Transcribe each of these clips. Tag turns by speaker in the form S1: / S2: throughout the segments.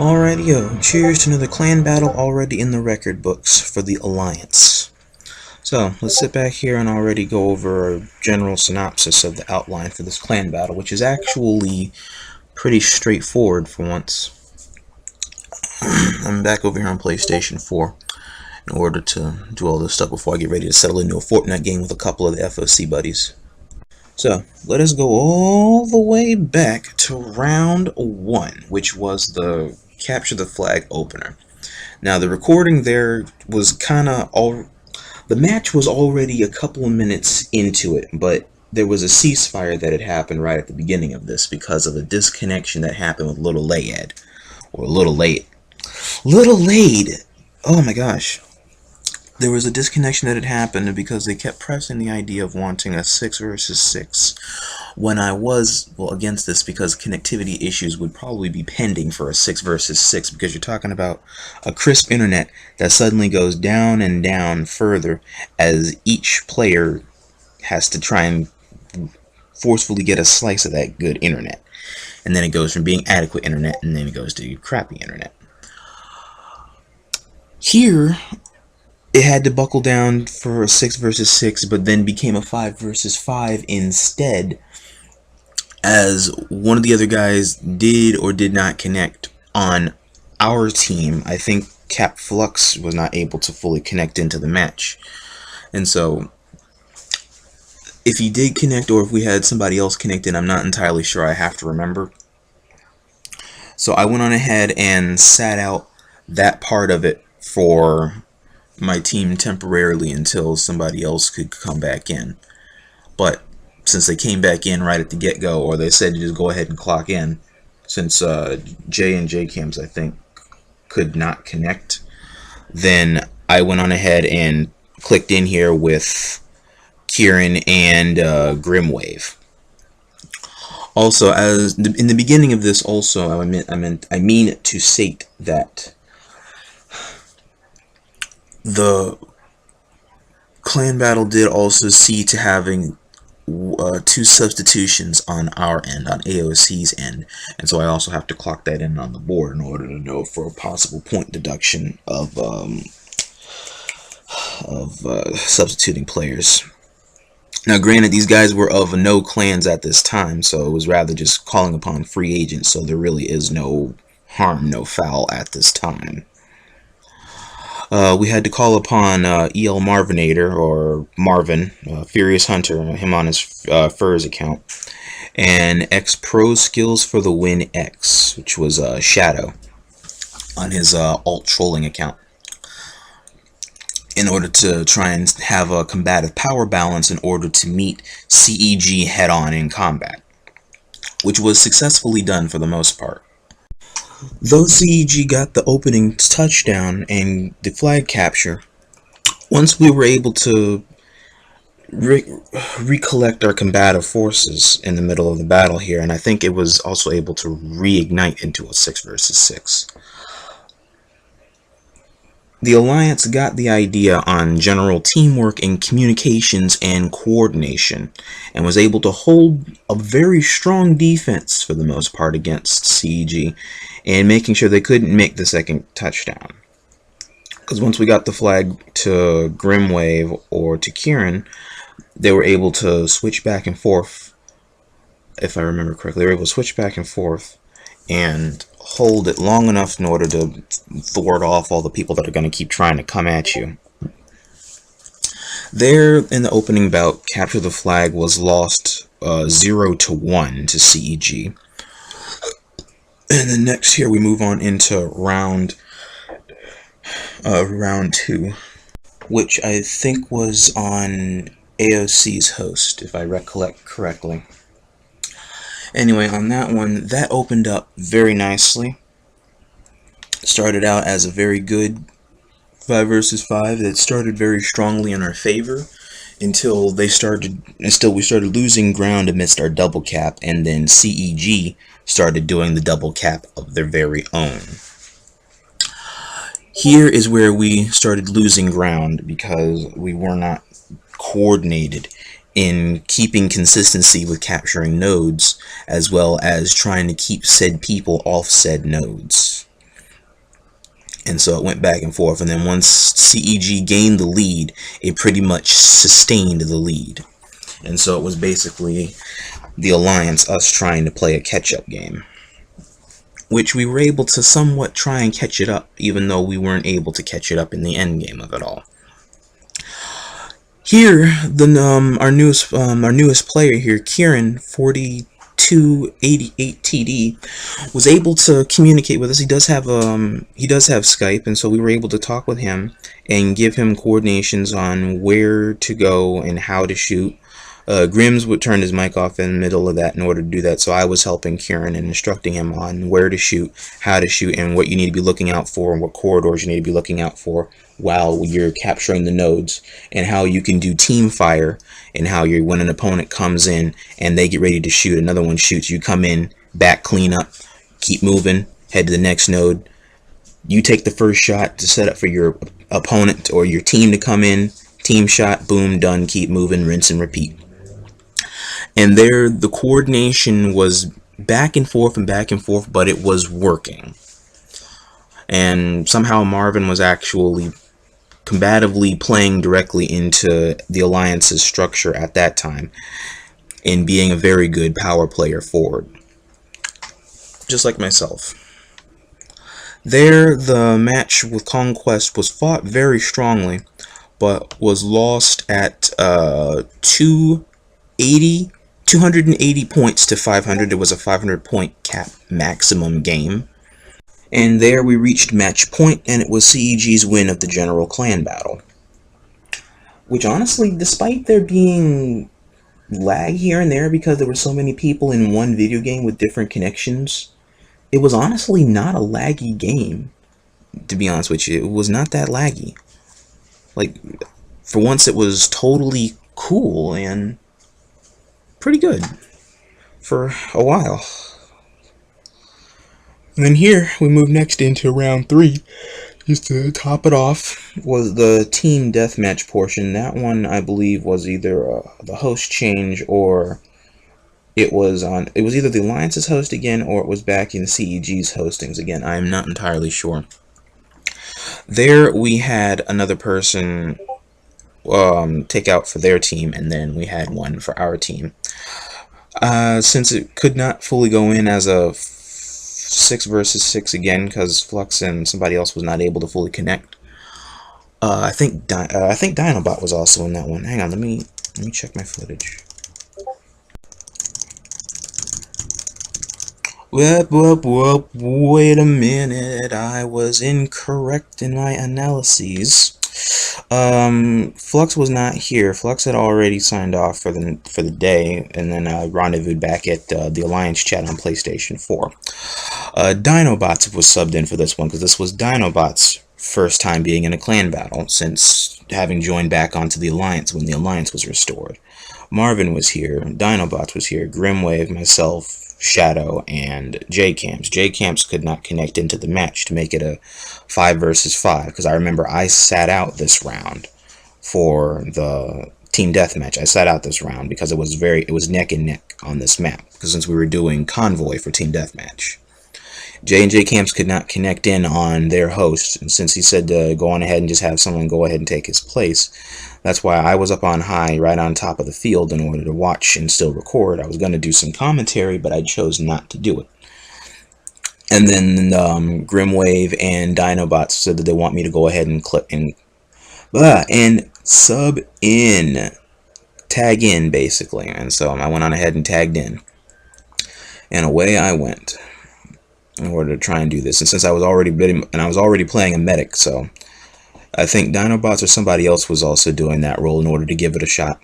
S1: Alrighty, yo, cheers to another clan battle already in the record books for the Alliance. So, let's sit back here and already go over a general synopsis of the outline for this clan battle, which is actually pretty straightforward for once. I'm back over here on PlayStation 4 in order to do all this stuff before I get ready to settle into a Fortnite game with a couple of the FoC buddies. So, let us go all the way back to round 1, which was the Capture the Flag opener. Now, the recording there was kind of all... The match was already a couple of minutes into it, but there was a ceasefire that had happened right at the beginning of this because of a disconnection that happened with Little Layed. Or Little Late. Little Laid! Oh my gosh. There was a disconnection that had happened because they kept pressing the idea of wanting a 6 versus 6 when I was, well, against this because connectivity issues would probably be pending for a 6 versus 6 because you're talking about a crisp internet that suddenly goes down and down further as each player has to try and forcefully get a slice of that good internet. And then it goes from being adequate internet and then it goes to crappy internet. Here, it had to buckle down for a 6 versus 6, but then became a 5 versus 5 instead, as one of the other guys did or did not connect on our team. I think Cap Flux was not able to fully connect into the match. And so, if he did connect or if we had somebody else connected, I'm not entirely sure. I have to remember. So I went on ahead and sat out that part of it for my team temporarily until somebody else could come back in. But since they came back in right at the get-go, or they said to just go ahead and clock in, since J and J cams I think could not connect, then I went on ahead and clicked in here with Kieran and Grimwave. Also, as in the beginning of this, also I mean to state that the clan battle did also see to having 2 substitutions on our end, on A.o.C's end, and so I also have to clock that in on the board in order to know for a possible point deduction of substituting players. Now, granted, these guys were of no clans at this time, so it was rather just calling upon free agents, so there really is no harm, no foul at this time. We had to call upon EL Marvinator, or Marvin, Furious Hunter, him on his Furs account, and X Pro Skills for the Win X, which was Shadow, on his alt trolling account, in order to try and have a combative power balance in order to meet C.E.G head-on in combat, which was successfully done for the most part. Though C.E.G got the opening touchdown and the flag capture, once we were able to recollect our combative forces in the middle of the battle here, and I think it was also able to reignite into a 6 versus 6. The Alliance got the idea on general teamwork and communications and coordination, and was able to hold a very strong defense for the most part against C.E.G, and making sure they couldn't make the second touchdown. Because once we got the flag to Grimwave or to Kieran, they were able to switch back and forth, if I remember correctly. They were able to switch back and forth and hold it long enough in order to thwart off all the people that are going to keep trying to come at you. There, in the opening bout, Capture the Flag was lost 0-1 to C.E.G. And then next here we move on into round 2, which I think was on A.o.C's host, if I recollect correctly. Anyway, on that one, that opened up very nicely. Started out as a very good 5 versus 5 that started very strongly in our favor until we started losing ground amidst our double cap, and then C.E.G started doing the double cap of their very own. Here is where we started losing ground because we were not coordinated in keeping consistency with capturing nodes, as well as trying to keep said people off said nodes. And so it went back and forth, and then once C.E.G gained the lead, it pretty much sustained the lead. And so it was basically the Alliance, us trying to play a catch-up game, which we were able to somewhat try and catch it up, even though we weren't able to catch it up in the end game of it all. Here, our newest player here, Kieran 4288 TD, was able to communicate with us. He does have Skype, and so we were able to talk with him and give him coordinations on where to go and how to shoot. Grims would turn his mic off in the middle of that in order to do that, so I was helping Kieran and instructing him on where to shoot, how to shoot, and what you need to be looking out for, and what corridors you need to be looking out for while you're capturing the nodes, and how you can do team fire, and how you, when an opponent comes in and they get ready to shoot, another one shoots, you come in, back, clean up, keep moving, head to the next node. You take the first shot to set up for your opponent or your team to come in, team shot, boom, done, keep moving, rinse and repeat. And there, the coordination was back and forth, but it was working. And somehow Marvin was actually combatively playing directly into the Alliance's structure at that time, and being a very good power player forward, just like myself. There, the match with Conquest was fought very strongly, but was lost at 280 points to 500. It was a 500-point cap maximum game. And there we reached match point, and it was C.E.G's win of the general clan battle. Which honestly, despite there being lag here and there because there were so many people in one video game with different connections, it was honestly not a laggy game, to be honest with you. It was not that laggy. Like, for once it was totally cool and pretty good for a while. And then here we move next into round 3. Just to top it off was the team deathmatch portion. That one I believe was either the host change, or it was either the Alliance's host again, or it was back in C.E.G's hostings again. I am not entirely sure. There we had another person take out for their team, and then we had one for our team. Since it could not fully go in as a 6 versus 6 again, because Flux and somebody else was not able to fully connect. I think Dinobot was also in that one. Hang on, let me check my footage. Whoop, wait a minute, I was incorrect in my analyses. Flux was not here. Flux had already signed off for the day, and then rendezvoused back at the Alliance chat on PlayStation 4. Dinobots was subbed in for this one, because this was Dinobot's first time being in a clan battle since having joined back onto the Alliance when the Alliance was restored. Marvin was here, Dinobots was here, Grimwave, myself, Shadow, and J-Camps. J-Camps could not connect into the match to make it a 5 versus 5, because I remember I sat out this round for the team deathmatch. I sat out this round because it was neck and neck on this map, because since we were doing convoy for team deathmatch. J and J Camps could not connect in on their host, and since he said to go on ahead and just have someone go ahead and take his place, that's why I was up on high, right on top of the field, in order to watch and still record. I was going to do some commentary, but I chose not to do it. And then Grimwave and Dinobots said that they want me to go ahead and click and sub in, tag in, basically. And so I went on ahead and tagged in, and away I went in order to try and do this. And since I was already playing a medic, so I think Dinobots or somebody else was also doing that role in order to give it a shot,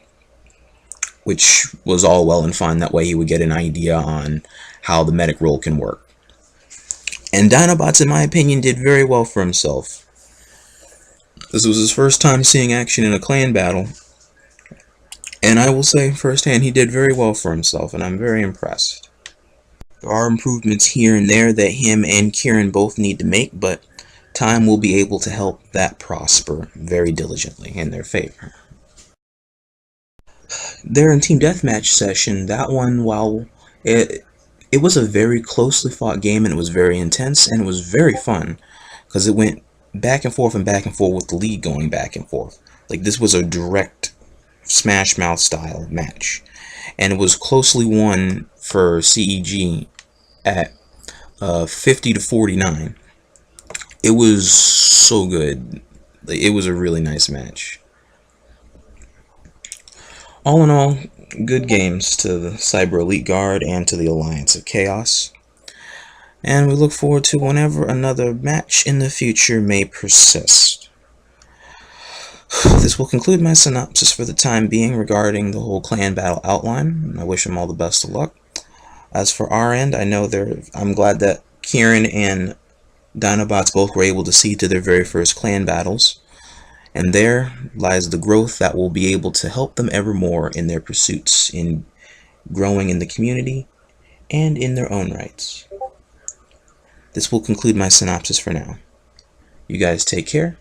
S1: which was all well and fine. That way he would get an idea on how the medic role can work. And Dinobots, in my opinion, did very well for himself. This was his first time seeing action in a clan battle, and I will say firsthand he did very well for himself, and I'm very impressed. There are improvements here and there that him and Kieran both need to make, but time will be able to help that prosper very diligently in their favor. There in Team Deathmatch session, that one, while it was a very closely fought game, and it was very intense, and it was very fun, because it went back and forth and back and forth with the lead going back and forth. Like, this was a direct Smash Mouth style match, and it was closely won for C.E.G at 50 to 49. It was so good. Like, it was a really nice match. All in all, good games to the Cyber Elite Guard and to the Alliance of Chaos. And we look forward to whenever another match in the future may persist. This will conclude my synopsis for the time being regarding the whole clan battle outline. I wish them all the best of luck. As for our end, I'm glad that Kieran and Dinobots both were able to see to their very first clan battles, and there lies the growth that will be able to help them ever more in their pursuits in growing in the community and in their own rights. This will conclude my synopsis for now. You guys take care,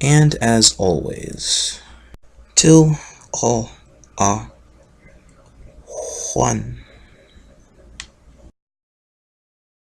S1: and as always, till all are one.